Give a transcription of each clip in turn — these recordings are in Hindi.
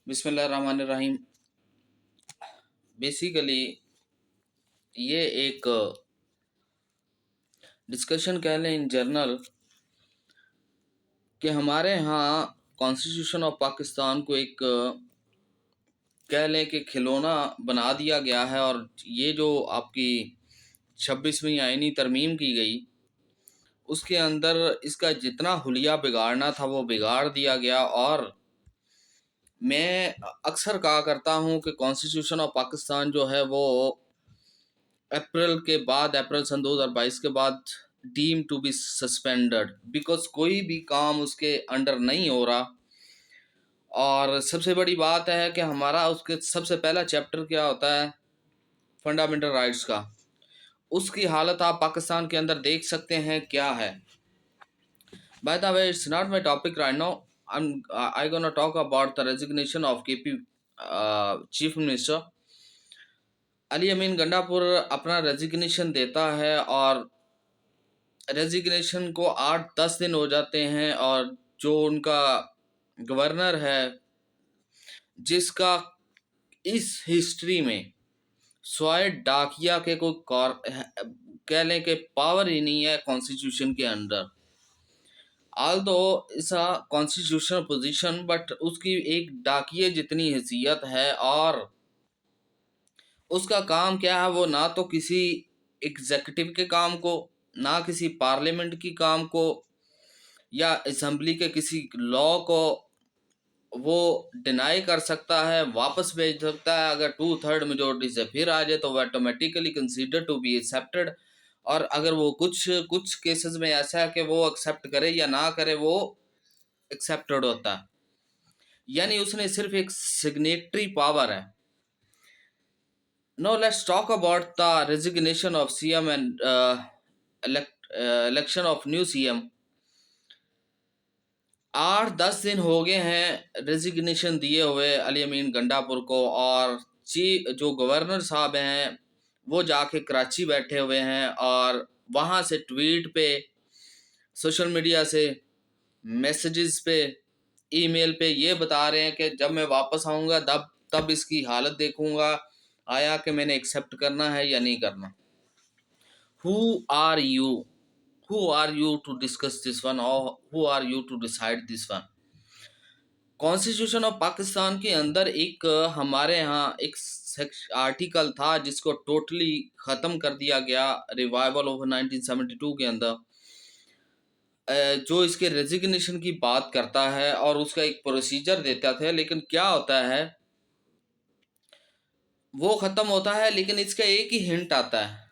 बिस्मिल्लाहिर्रहमानिर्रहीम। बेसिकली ये एक डिस्कशन कह लें इन जनरल कि हमारे यहाँ कॉन्स्टिट्यूशन ऑफ पाकिस्तान को एक कह लें कि खिलौना बना दिया गया है। और ये जो आपकी 26वीं आईनी तरमीम की गई उसके अंदर इसका जितना हुलिया बिगाड़ना था वो बिगाड़ दिया गया। और मैं अक्सर कहा करता हूँ कि कॉन्स्टिट्यूशन ऑफ पाकिस्तान जो है वो अप्रैल सन 2022 के बाद deem to be suspended, because कोई भी काम उसके अंडर नहीं हो रहा। और सबसे बड़ी बात है कि हमारा उसके सबसे पहला चैप्टर क्या होता है, फंडामेंटल राइट्स का। उसकी हालत आप पाकिस्तान के अंदर देख सकते हैं क्या है। By the way, it's not my topic right now. I gonna talk about the resignation of KP chief minister. Ali Amin Gandapur अपना रेजिग्नेशन देता है और रेजिग्नेशन को 8-10 दिन हो जाते हैं। और जो उनका गवर्नर है, जिसका इस हिस्ट्री में स्वाय डाकिया के कोई कह लें कि पावर ही नहीं है कॉन्स्टिट्यूशन के अंडर। आल दो इस कॉन्स्टिट्यूशनल पोजीशन, बट उसकी एक डाकिए जितनी हैसियत है। और उसका काम क्या है, वो ना तो किसी एग्जीक्यूटिव के काम को, ना किसी पार्लियामेंट की काम को या असेंबली के किसी लॉ को वो डिनाई कर सकता है, वापस भेज सकता है। अगर 2/3 मेजोरिटी से फिर आ जाए तो वो automatically consider to be accepted. और अगर वो कुछ कुछ केसेस में ऐसा है कि वो एक्सेप्ट करे या ना करे, वो एक्सेप्टेड होता है। यानी उसने सिर्फ एक सिग्नेटरी पावर है। Now let's talk about the resignation of CM and election of new CM। 8-10 दिन हो गए हैं रेजिग्नेशन दिए हुए अली अमीन गंडापुर को। और जो गवर्नर साहब हैं वो जाके कराची बैठे हुए हैं और वहाँ से ट्वीट पे, सोशल मीडिया से, मैसेजेस पे, ईमेल पे ये बता रहे हैं कि जब मैं वापस आऊँगा तब इसकी हालत देखूँगा, आया कि मैंने एक्सेप्ट करना है या नहीं करना। Who are you? Who are you to discuss this one, or who are you to decide this one? Constitution of Pakistan के अंदर एक हमारे यहाँ एक आर्टिकल था जिसको टोटली ख़त्म कर दिया गया रिवाइवल ऑफ 1972 के अंदर, जो इसके रेजिग्नेशन की बात करता है और उसका एक प्रोसीजर देता था। लेकिन क्या होता है, वो ख़त्म होता है लेकिन इसका एक ही हिंट आता है।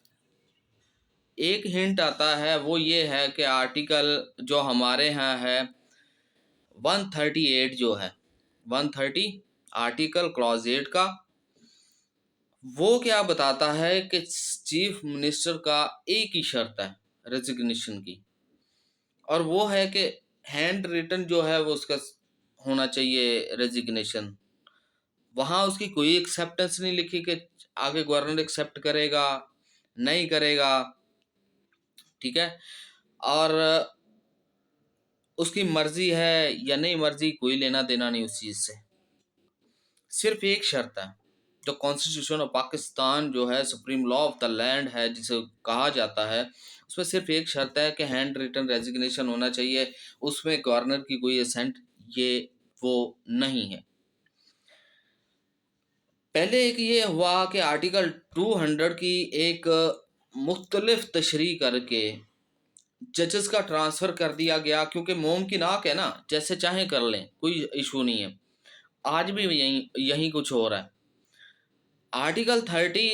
एक हिंट आता है, वो ये है कि आर्टिकल जो हमारे यहाँ है 138 जो है 130 आर्टिकल क्लॉज 8 का, वो क्या बताता है कि चीफ मिनिस्टर का एक ही शर्त है रेजिग्नेशन की, और वो है कि हैंड रिटन जो है वो उसका होना चाहिए रेजिग्नेशन। वहाँ उसकी कोई एक्सेप्टेंस नहीं लिखी कि आगे गवर्नर एक्सेप्ट करेगा नहीं करेगा, ठीक है। और उसकी मर्जी है या नहीं मर्जी, कोई लेना देना नहीं उस चीज़ से। सिर्फ एक शर्त है, जो कॉन्स्टिट्यूशन ऑफ पाकिस्तान जो है supreme law of the land है जिसे कहा जाता है, उसमें सिर्फ एक शर्त है कि हैंड रिटन रेजिग्नेशन होना चाहिए। उसमें गवर्नर की कोई असेंट ये वो नहीं है। पहले एक ये हुआ कि आर्टिकल 200 की एक मुख्तलिफ तशरीह करके जजेस का ट्रांसफ़र कर दिया गया, क्योंकि मुमकिन है ना, जैसे चाहे कर लें, कोई इशू नहीं है। आज भी यही कुछ हो रहा है। आर्टिकल 30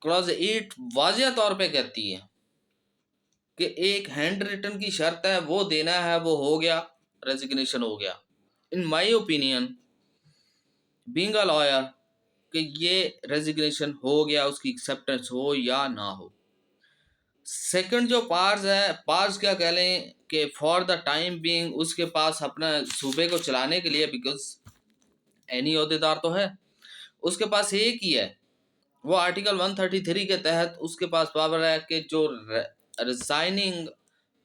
क्लॉज 8 वाज़िया तौर पे कहती है कि एक हैंड रिटन की शर्त है, वो देना है, वो हो गया, रेजिग्नेशन हो गया। In my opinion being a lawyer कि ये रेजिग्नेशन हो गया, उसकी एक्सेप्टेंस हो या ना हो। सेकंड जो पार्स है, पार्स क्या कह लें कि फॉर द टाइम बीइंग उसके पास अपना सूबे को चलाने के लिए, बिकॉज एनी अहदेदार तो है, उसके पास एक ही है, वो आर्टिकल 133 के तहत उसके पास पावर है कि जो रिजाइनिंग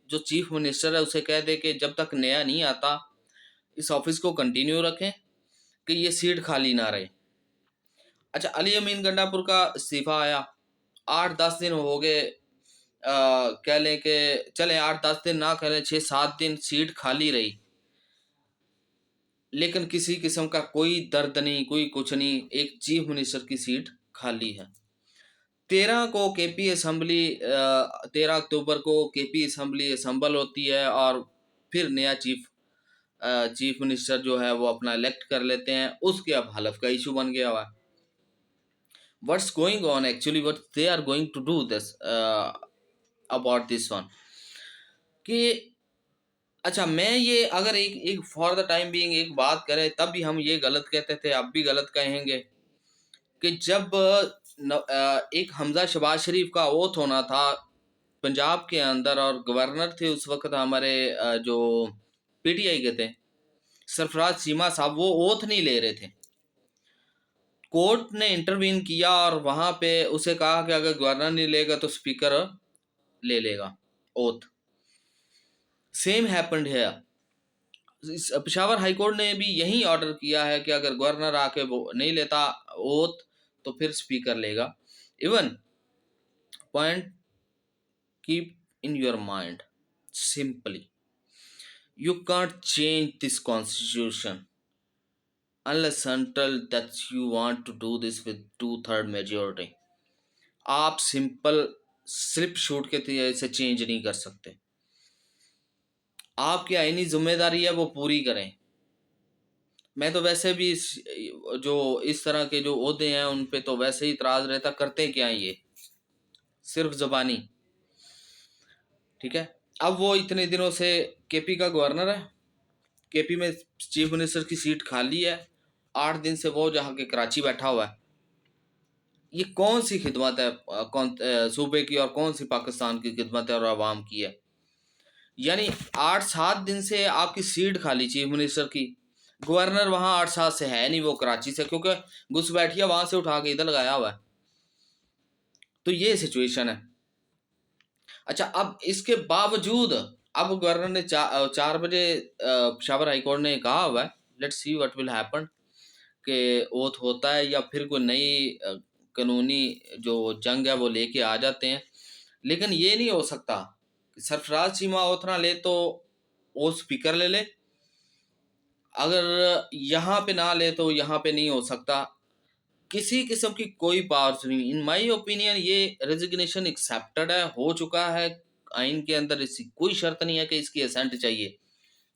जो चीफ मिनिस्टर है उसे कह दे कि जब तक नया नहीं आता इस ऑफिस को कंटिन्यू रखें, कि ये सीट खाली ना रहे। अच्छा, अली अमीन गंडापुर का इस्तीफा आया, 8-10 दिन हो गए, कह लें कि चले 8-10 दिन ना कह लें, 6-7 दिन सीट खाली रही, लेकिन किसी किस्म का कोई दर्द नहीं, कोई कुछ नहीं, एक चीफ मिनिस्टर की सीट खाली है। 13 को केपी असम्बली 13 अक्टूबर को केपी असम्बली असम्बल होती है और फिर नया चीफ मिनिस्टर जो है वो अपना इलेक्ट कर लेते हैं। उसके अब हलफ का इशू बन गया हुआ है। What's going on actually, what they are going to do this about this one, कि अच्छा, मैं ये अगर एक एक फॉर द टाइम बीइंग एक बात करें, तब भी हम ये गलत कहते थे, अब भी गलत कहेंगे, कि जब एक हमजा शबाज शरीफ का ओथ होना था पंजाब के अंदर, और गवर्नर थे उस वक्त हमारे जो पीटीआई के थे, सरफराज चीमा साहब, वो ओथ नहीं ले रहे थे। कोर्ट ने इंटरवीन किया और वहां पे उसे कहा कि अगर गवर्नर नहीं लेगा तो स्पीकर ले लेगा ओथ। सेम हैपेंड है, पेशावर हाई कोर्ट ने भी यही ऑर्डर किया है कि अगर गवर्नर आके वो नहीं लेता ओथ तो फिर स्पीकर लेगा। Even point keep in your mind, simply you can't change this constitution unless until that you want to do this with 2/3 majority। आप सिंपल स्लिप शूट के तरीके से चेंज नहीं कर सकते। आपकी आईनी जिम्मेदारी है वो पूरी करें। मैं तो वैसे भी जो इस तरह के जो ओहदे हैं उन पे तो वैसे ही इतराज रहता, करते क्या हैं ये, सिर्फ जबानी। ठीक है, अब वो इतने दिनों से केपी का गवर्नर है, केपी में चीफ मिनिस्टर की सीट खाली है, 8 दिन से वो जहाँ के कराची बैठा हुआ है। ये कौन सी खिदमत है कौन सूबे की, और कौन सी पाकिस्तान की खिदमत है और आवाम की है? यानी 8-7 दिन से आपकी सीट खाली चीफ मिनिस्टर की, गवर्नर वहाँ 8-7 से है नहीं, वो कराची से, क्योंकि घुसपैठिया वहां से उठा के इधर लगाया हुआ है। तो ये सिचुएशन है। अच्छा, अब इसके बावजूद अब गवर्नर ने 4 बजे पेशावर हाईकोर्ट ने कहा हुआ है, let's see what will happen, के ओथ होता है या फिर कोई नई कानूनी जो जंग है वो लेके आ जाते हैं। लेकिन ये नहीं हो सकता सरफराज चीमा ओथ ना ले तो वो स्पीकर ले ले, अगर यहाँ पे ना ले तो यहाँ पे नहीं हो सकता। किसी किस्म की कोई पावर्स नहीं। इन माई ओपिनियन ये रेजिग्नेशन एक्सेप्टेड है, हो चुका है। आइन के अंदर इसकी कोई शर्त नहीं है कि इसकी असेंट चाहिए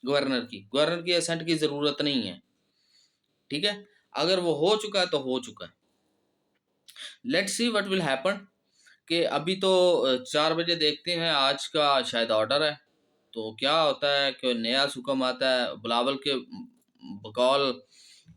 गवर्नर की असेंट की ज़रूरत नहीं है। ठीक है, अगर वो हो चुका है तो हो चुका है। Let's see what will happen, कि अभी तो 4 बजे देखते हैं, आज का शायद ऑर्डर है, तो क्या होता है कि नया हुक्म आता है बिलावल के बकौल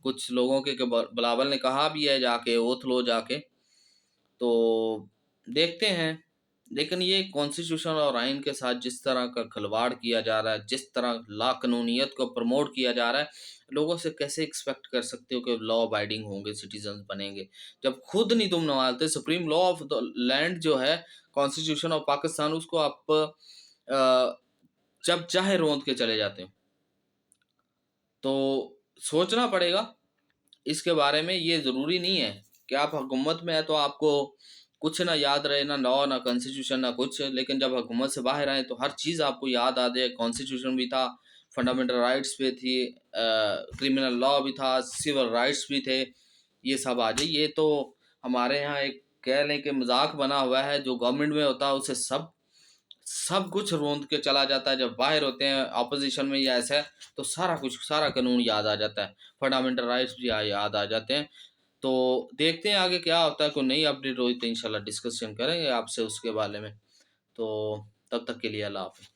कुछ लोगों के, बिलावल ने कहा भी है जाके ओथ लो जाके, तो देखते हैं। लेकिन ये कॉन्स्टिट्यूशन और आइन के साथ जिस तरह का खिलवाड़ किया जा रहा है, जिस तरह लाकानूनियत को प्रमोट किया जा रहा है, लोगों से कैसे एक्सपेक्ट कर सकते हो कि लॉ अबाइडिंग होंगे, सिटीजन बनेंगे, जब खुद नहीं तुम निभालते। Supreme law of the land जो है कॉन्स्टिट्यूशन ऑफ पाकिस्तान, उसको आप जब चाहे रोंद के चले जाते हो। तो सोचना पड़ेगा इसके बारे में। ये ज़रूरी नहीं है कि आप हुकूमत में है तो आपको कुछ ना याद रहे, ना लॉ ना कॉन्स्टिट्यूशन ना कुछ, लेकिन जब हुकूमत से बाहर आए तो हर चीज़ आपको याद आ जाए। कॉन्स्टिट्यूशन भी था, फंडामेंटल राइट्स पे थी, क्रिमिनल लॉ भी था, सिविल राइट्स भी थे, ये सब आ जाए। ये तो हमारे यहाँ एक कह लें कि मजाक बना हुआ है, जो गवर्नमेंट में होता है उसे सब सब कुछ रोंद के चला जाता है। जब बाहर होते हैं अपोजिशन में या ऐसा, तो सारा कुछ, सारा कानून याद आ जाता है, फंडामेंटल राइट्स भी याद आ जाते हैं। तो देखते हैं आगे क्या होता है। कोई नई अपडेट हुई तो इंशाल्लाह डिस्कशन करेंगे आपसे उसके बारे में। तो तब तक के लिए अल्लाह हाफ़िज़।